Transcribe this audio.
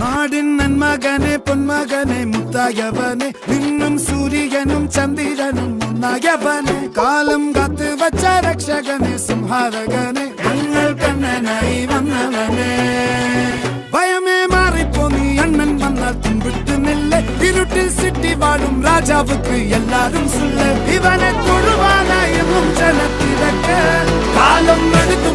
നാടിൻ നന്മകനെ പൊന്മകനെ മുത്തായവനെ നിന്നും സൂര്യനും ചന്ദ്രനും ഒന്നായവനെ കാലം കാത്ത് വച്ച രക്ഷകനെ സംഹാരകനെ ഞങ്ങൾ കണ്ണനായി വന്നവനെ ഭയമേ മാറിപ്പോ നീ അണ്ണൻ വന്നാൽ തുമ്പിട്ടുന്നില്ല ഇരുട്ടിൽ സിറ്റി വാഴും രാജാവുക്ക് എല്ലാരും സുല്ല ഇവനെ തൊഴുവാനായും ജനത്തിരക്ക് കാലം എടുത്തു